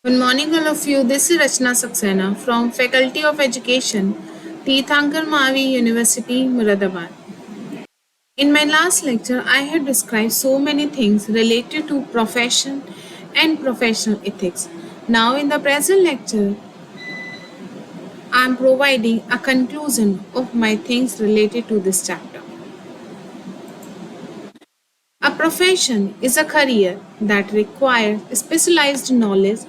Good morning, all of you. This is Rachna Saxena from Faculty of Education, Tirthankar Mavi University, Muradabad. In my last lecture, I had described so many things related to profession and professional ethics. Now, in the present lecture, I am providing a conclusion of my things related to this chapter. A profession is a career that requires specialized knowledge,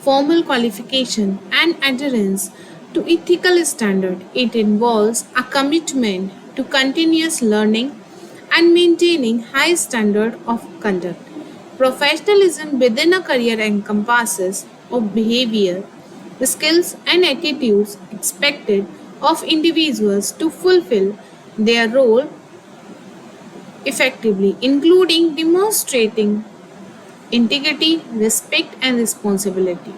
formal qualification, and adherence to ethical standards. It involves a commitment to continuous learning and maintaining high standard of conduct. Professionalism within a career encompasses of behavior, skills, and attitudes expected of individuals to fulfill their role effectively, including demonstrating integrity, respect, and responsibility.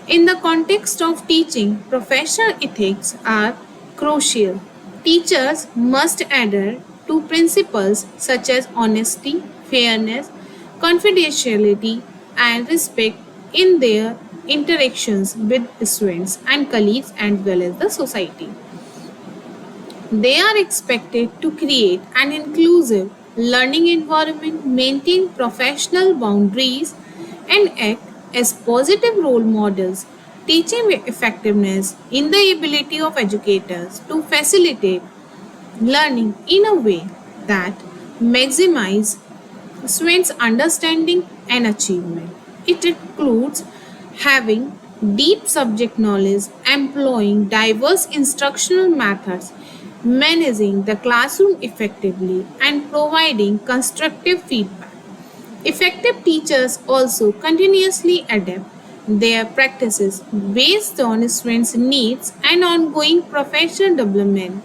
In the context of teaching, professional ethics are crucial. Teachers must adhere to principles such as honesty, fairness, confidentiality, and respect in their interactions with students and colleagues as well as the society. They are expected to create an inclusive learning environment, maintain professional boundaries, and act as positive role models, teaching effectiveness in the ability of educators to facilitate learning in a way that maximizes students' understanding and achievement. It includes having deep subject knowledge, employing diverse instructional methods, managing the classroom effectively, and providing constructive feedback. Effective teachers also continuously adapt their practices based on students' needs and ongoing professional development.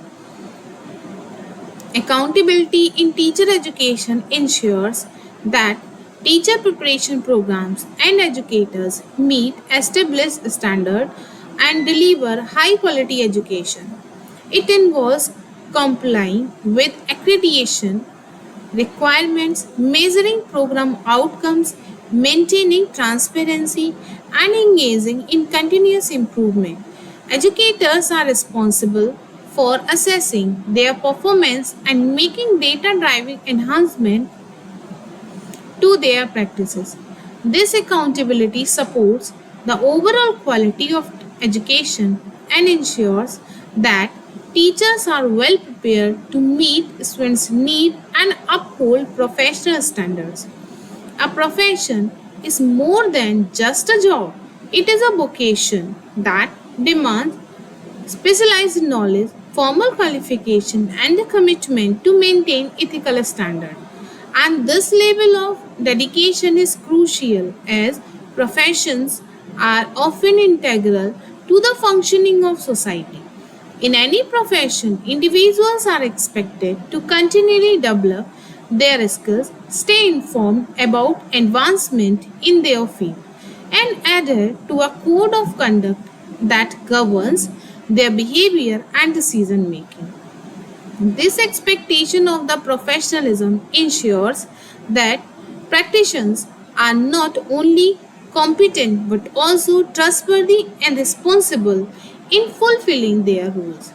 Accountability in teacher education ensures that teacher preparation programs and educators meet established standards and deliver high quality education. It involves complying with accreditation requirements, measuring program outcomes, maintaining transparency, and engaging in continuous improvement. Educators are responsible for assessing their performance and making data driven enhancement to their practices. This accountability supports the overall quality of education and ensures that teachers are well prepared to meet students' needs and uphold professional standards. A profession is more than just a job, it is a vocation that demands specialized knowledge, formal qualification, and a commitment to maintain ethical standards. And this level of dedication is crucial as professions are often integral to the functioning of society. In any profession, individuals are expected to continually develop their skills, stay informed about advancement in their field, and adhere to a code of conduct that governs their behavior and decision making. This expectation of the professionalism ensures that practitioners are not only competent but also trustworthy and responsible in fulfilling their roles.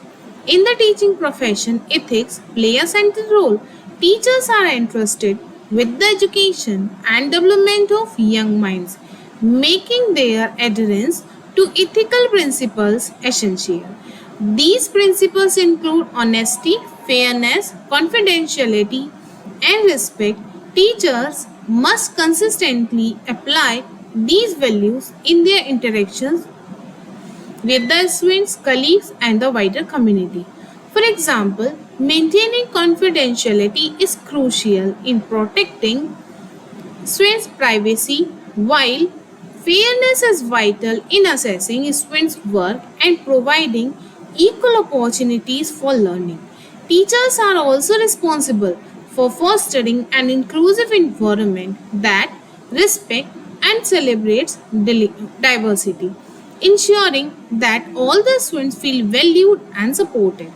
In the teaching profession, ethics play a central role. Teachers are entrusted with the education and development of young minds, making their adherence to ethical principles essential. These principles include honesty, fairness, confidentiality, and respect. Teachers must consistently apply these values in their interactions with the students, colleagues, and the wider community. For example, maintaining confidentiality is crucial in protecting students' privacy, while fairness is vital in assessing students' work and providing equal opportunities for learning. Teachers are also responsible for fostering an inclusive environment that respects and celebrates diversity, ensuring that all the students feel valued and supported.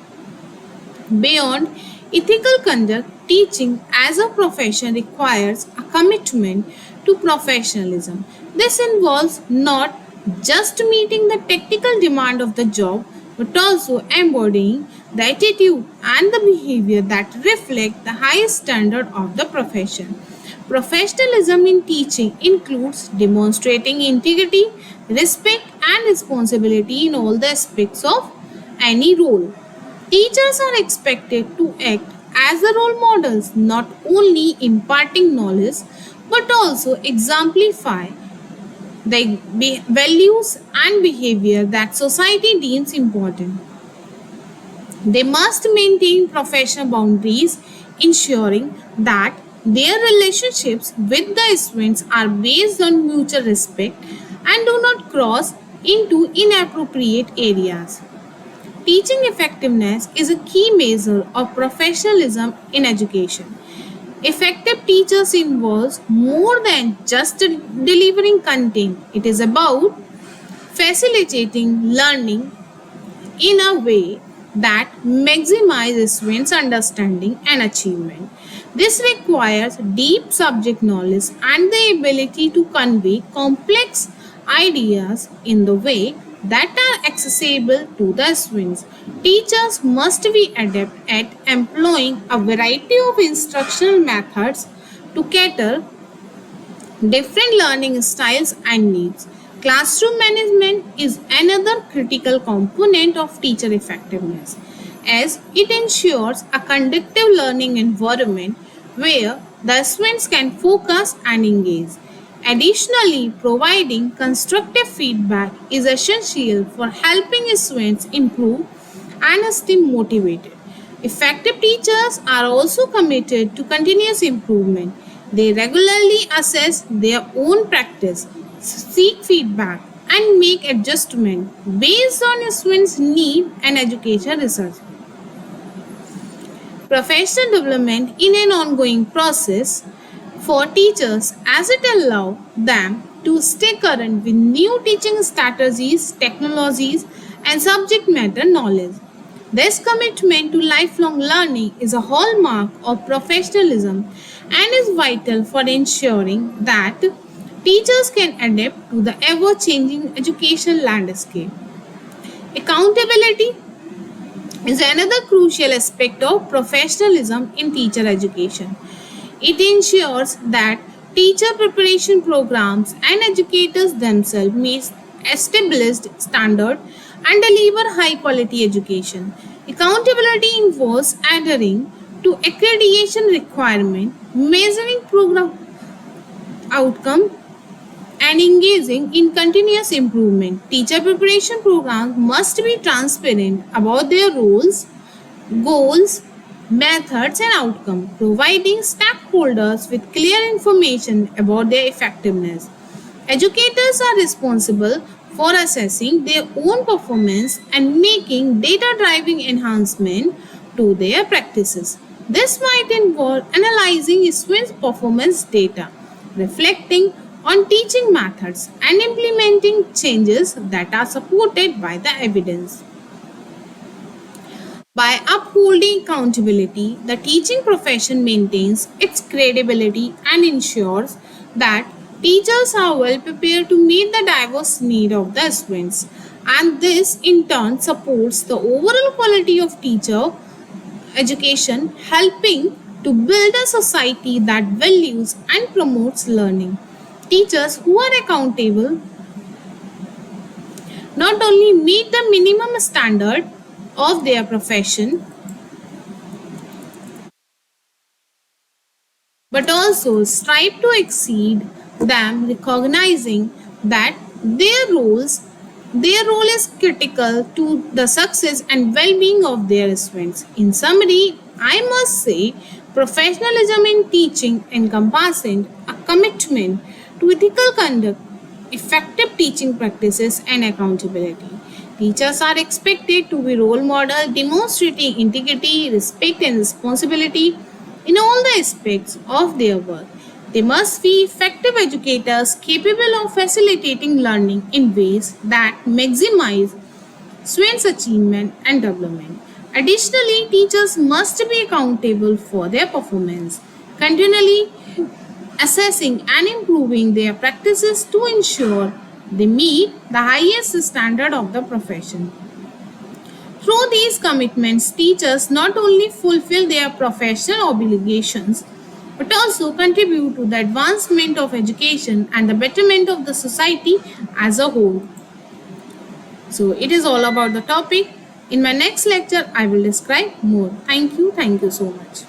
Beyond ethical conduct, teaching as a profession requires a commitment to professionalism. This involves not just meeting the technical demand of the job but also embodying the attitude and the behavior that reflect the highest standard of the profession. Professionalism in teaching includes demonstrating integrity, respect, and responsibility in all the aspects of any role. Teachers are expected to act as the role models, not only imparting knowledge but also exemplify the values and behavior that society deems important. They must maintain professional boundaries, ensuring that their relationships with the students are based on mutual respect and do not cross into inappropriate areas. Teaching effectiveness is a key measure of professionalism in education. Effective teachers involves more than just delivering content. It is about facilitating learning in a way that maximizes students' understanding and achievement. This requires deep subject knowledge and the ability to convey complex ideas in the way that are accessible to the students. Teachers must be adept at employing a variety of instructional methods to cater different learning styles and needs. Classroom management is another critical component of teacher effectiveness as it ensures a conducive learning environment where the students can focus and engage. Additionally, providing constructive feedback is essential for helping students improve and stay motivated. Effective teachers are also committed to continuous improvement. They regularly assess their own practice, seek feedback, and make adjustments based on students' need and education research. Professional development in an ongoing process for teachers as it allows them to stay current with new teaching strategies, technologies, and subject matter knowledge. This commitment to lifelong learning is a hallmark of professionalism and is vital for ensuring that teachers can adapt to the ever changing education landscape. Accountability is another crucial aspect of professionalism in teacher education. It ensures that teacher preparation programs and educators themselves meet established standards and deliver high quality education. Accountability involves adhering to accreditation requirements, measuring program outcome, and engaging in continuous improvement. Teacher preparation programs must be transparent about their roles, goals, methods, and outcomes, providing stakeholders with clear information about their effectiveness. Educators are responsible for assessing their own performance and making data driving enhancement to their practices. This might involve analyzing students' performance data, reflecting on teaching methods, and implementing changes that are supported by the evidence. By upholding accountability, the teaching profession maintains its credibility and ensures that teachers are well prepared to meet the diverse needs of the students. And this in turn supports the overall quality of teacher education, helping to build a society that values and promotes learning. Teachers who are accountable not only meet the minimum standard of their profession but also strive to exceed them, recognizing that their role is critical to the success and well-being of their students. In summary, I must say professionalism in teaching encompasses a commitment to ethical conduct, effective teaching practices, and accountability. Teachers are expected to be role models, demonstrating integrity, respect, and responsibility in all the aspects of their work. They must be effective educators capable of facilitating learning in ways that maximize students' achievement and development. Additionally, teachers must be accountable for their performance, continually assessing and improving their practices to ensure they meet the highest standard of the profession. Through these commitments, teachers not only fulfill their professional obligations but also contribute to the advancement of education and the betterment of the society as a whole. So, it is all about the topic. In my next lecture, I will describe more. Thank you. Thank you so much.